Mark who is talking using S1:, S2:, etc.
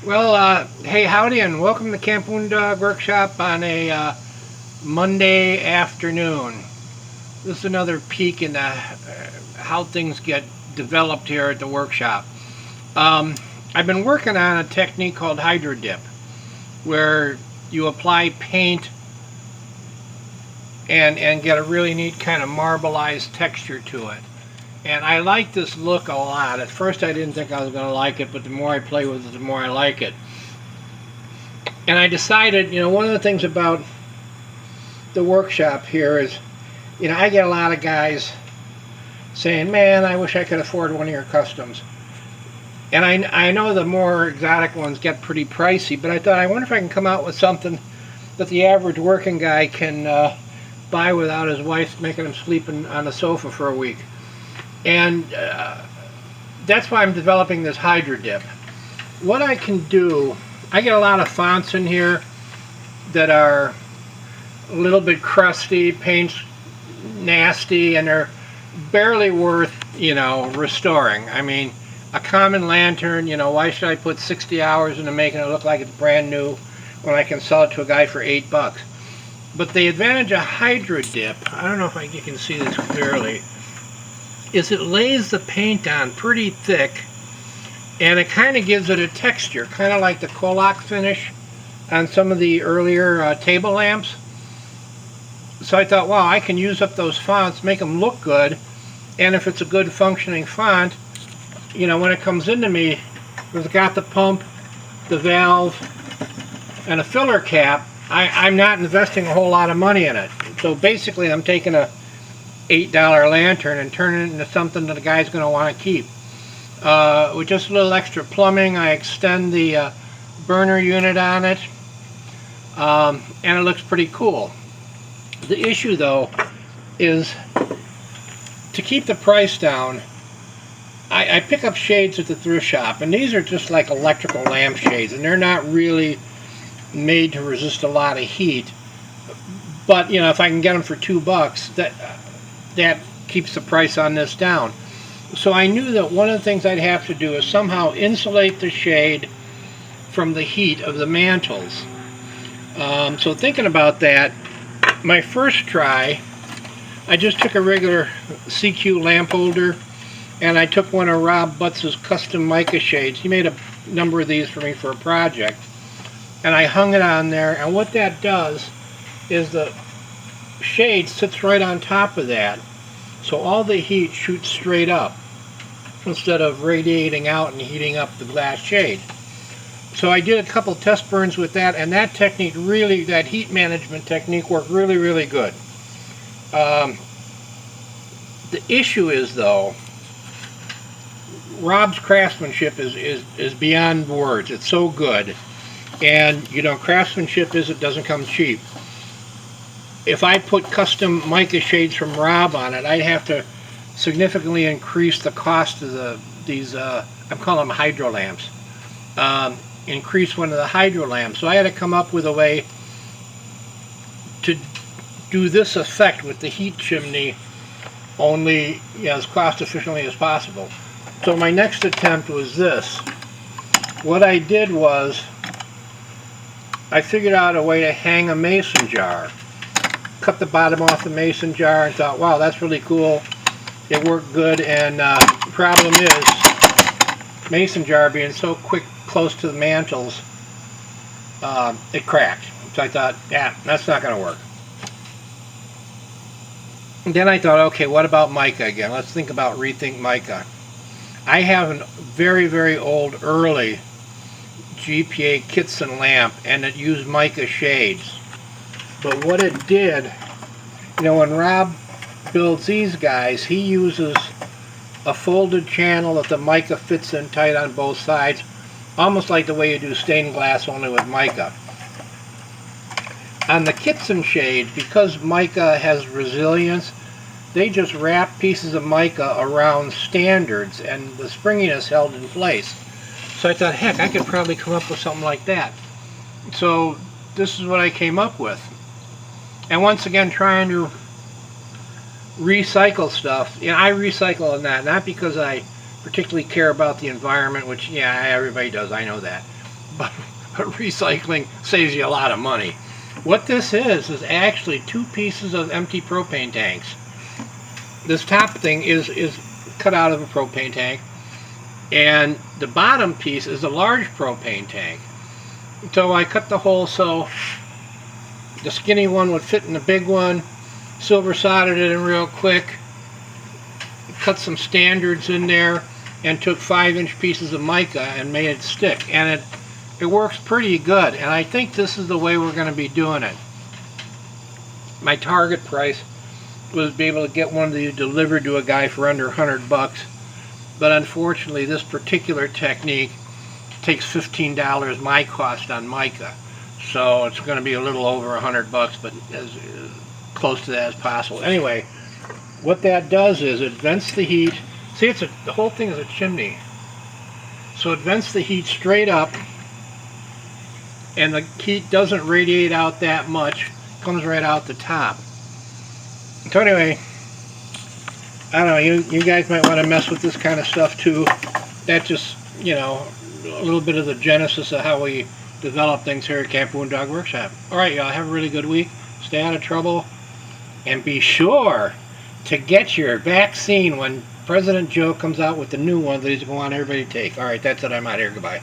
S1: Hey, howdy, and welcome to Camp Dog Workshop on a Monday afternoon. This is another peek into how things get developed here at the workshop. Um, I've been working on a technique called hydro dip, where you apply paint and get a really neat kind of marbleized texture to it. And I like this look a lot. At first, I didn't think I was going to like it, but the more I play with it, the more I like it. And I decided, one of the things about the workshop here is, I get a lot of guys saying, man, I wish I could afford one of your customs. And I know the more exotic ones get pretty pricey, but I thought, I wonder if I can come out with something that the average working guy can buy without his wife making him sleep on the sofa for a week. And that's why I'm developing this hydro dip. What I can do, I get a lot of fonts in here that are a little bit crusty, paint's nasty, and they're barely worth, restoring. I mean, a common lantern, why should I put 60 hours into making it look like it's brand new when I can sell it to a guy for $8? But the advantage of hydro dip, I don't know if you can see this clearly, is it lays the paint on pretty thick, and it kind of gives it a texture, kind of like the Colac finish on some of the earlier table lamps. So I thought, wow, I can use up those fonts, make them look good, and if it's a good functioning font, when it comes into me, it's got the pump, the valve, and a filler cap. I'm not investing a whole lot of money in it. So basically, I'm taking a $8 lantern and turning it into something that the guy's going to want to keep. With just a little extra plumbing, I extend the burner unit on it, and it looks pretty cool. The issue, though, is to keep the price down. I pick up shades at the thrift shop, and these are just like electrical lamp shades, and they're not really made to resist a lot of heat. But if I can get them for $2, that keeps the price on this down. So I knew that one of the things I'd have to do is somehow insulate the shade from the heat of the mantles. So thinking about that, my first try, I just took a regular CQ lamp holder, and I took one of Rob Butts' custom mica shades. He made a number of these for me for a project, and I hung it on there, and what that does is the shade sits right on top of that, so all the heat shoots straight up instead of radiating out and heating up the glass shade. So I did a couple test burns with that, and that technique really, that heat management technique worked really, really good. The issue is, though, Rob's craftsmanship is beyond words. It's so good. And, craftsmanship doesn't come cheap. If I put custom mica shades from Rob on it, I'd have to significantly increase the cost of these, I'm calling them hydro lamps. Increase one of the hydro lamps. So I had to come up with a way to do this effect with the heat chimney only as cost efficiently as possible. So my next attempt was this. What I did was I figured out a way to hang a mason jar. Cut the bottom off the mason jar and thought, wow, that's really cool. It worked good, and the problem is mason jar being so close to the mantles, it cracked. So I thought, yeah, that's not going to work. And then I thought, okay, what about mica again? Let's think about rethink mica. I have a very, very old, early GPA Kitson lamp, and it used mica shades. But what it did, when Rob builds these guys, he uses a folded channel that the mica fits in tight on both sides, almost like the way you do stained glass, only with mica. On the Kitson shades, because mica has resilience, they just wrap pieces of mica around standards, and the springiness held in place. So I thought, heck, I could probably come up with something like that. So this is what I came up with. And once again, trying to recycle stuff. I recycle in that, not because I particularly care about the environment, which, yeah, everybody does, I know that. but recycling saves you a lot of money. What this is actually 2 pieces of empty propane tanks. This top thing is cut out of a propane tank, and the bottom piece is a large propane tank. So I cut the hole so the skinny one would fit in the big one, silver soldered it in real quick, cut some standards in there, and took 5-inch pieces of mica and made it stick. And it works pretty good, and I think this is the way we're going to be doing it. My target price was to be able to get one of these delivered to a guy for under $100, but unfortunately this particular technique takes $15 my cost on mica, so it's going to be a little over $100, but as close to that as possible. Anyway, what that does is it vents the heat. See, the whole thing is a chimney, so it vents the heat straight up, and the heat doesn't radiate out that much, comes right out the top. So anyway, I don't know, you guys might want to mess with this kind of stuff too. That just, you know, a little bit of the genesis of how we develop things here at Camp Boondog Workshop. Alright, y'all, have a really good week. Stay out of trouble. And be sure to get your vaccine when President Joe comes out with the new one that he's going to want everybody to take. Alright, that's it. I'm out here. Goodbye.